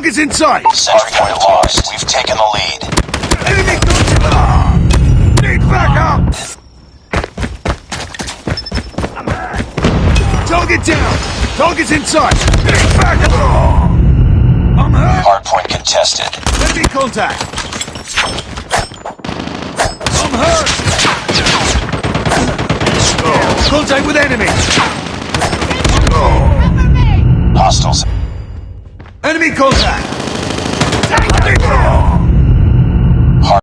Target's in sight! Sentry point lost. We've taken the lead. Enemy contact! Need backup! Target down! Target's in sight! Need backup! I'm hurt! Hardpoint contested. Enemy contact! I'm hurt! Contact with enemy! Hostiles. Enemy contact! Hard.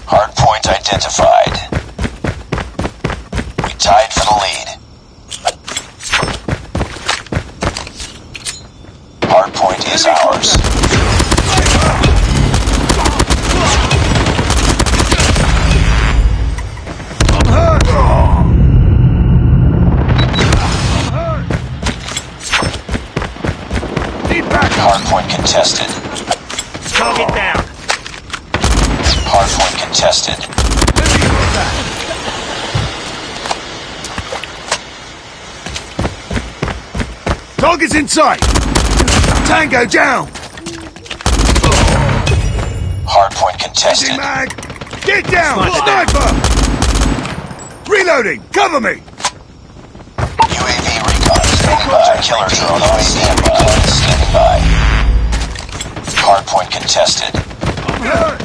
Hardpoint identified. We tied for the lead. Hardpoint is ours. I'm hurt! Need backup! Hardpoint contested. Target down! Hardpoint contested. Enemy contact! Target's in sight! Tango down! Hardpoint contested. Changing mag! Get down! Sniper! Reloading! Cover me! UAV recon standing by. Killer drone UAV recon standing by. Hardpoint contested. I'm hurt!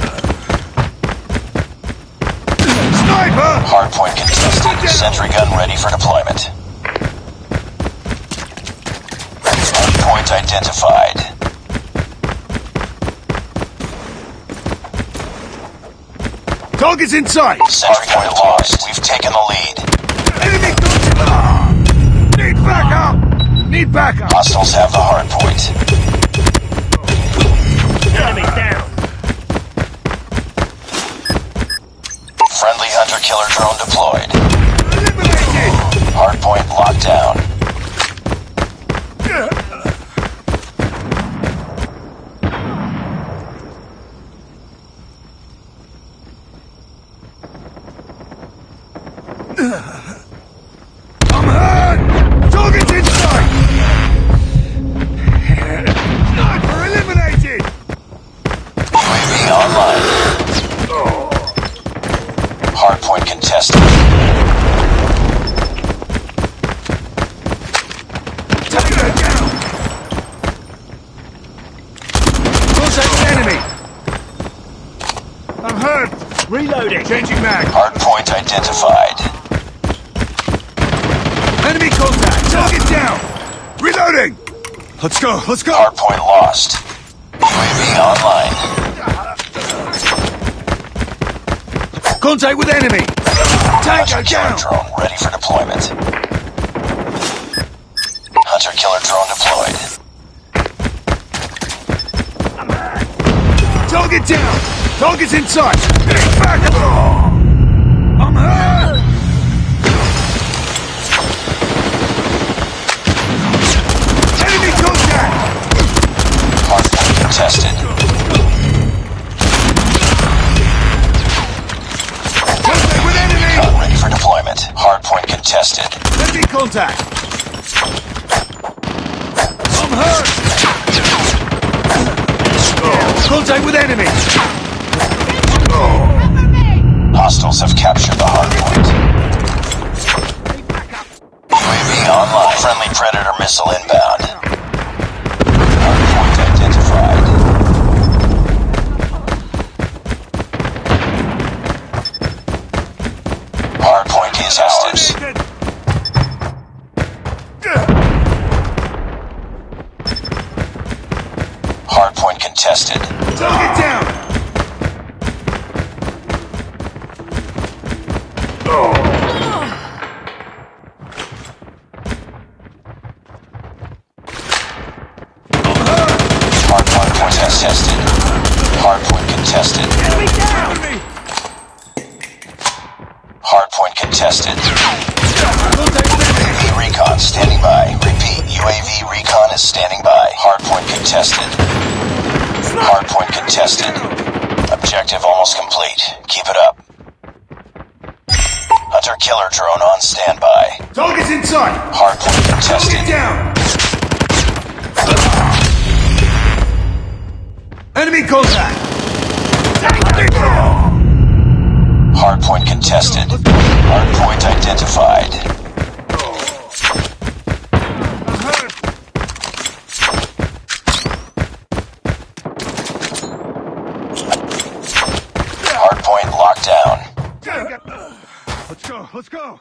Sniper! Hardpoint contested. Sentry gun ready for deployment. Hardpoint identified. Target's in sight! Sentry point lost. We've taken the lead. Enemy contact! Need backup! Need backup! Hostiles have the hardpoint. Enemy down! Friendly hunter-killer drone deployed. Eliminated! Hardpoint locked down. I'm hurt! Target's in sight! Sniper eliminated! UAV online. Hardpoint contested. Tango down! Contact with enemy! I'm hurt! Reloading! Changing mag! Hardpoint identified. Enemy contact! Target down! Reloading! Let's go! Let's go! Hardpoint lost. UAV online. Contact with enemy! Tango Hunter-killer down! drone ready for deployment. Hunter-killer drone deployed. Target down! Target's in sight! Get back! I'm hurt! Enemy contact! Hardpoint contested. Contact with enemy! Recon ready for deployment. Hardpoint contested. Enemy contact! I'm hurt! Contact with enemy! Hostiles have captured the hardpoint. UAV online. Friendly Predator missile inbound. Hardpoint identified. Hardpoint is ours. Hardpoint contested. UAV recon standing by. Repeat, UAV recon is standing by. Hardpoint contested. Hardpoint contested. Objective almost complete. Keep it up. Hunter-killer drone on standby. Target's in sight! Hardpoint contested. Target down! Enemy contact! Hardpoint contested. Hardpoint identified. Hardpoint locked down. Let's go, let's go!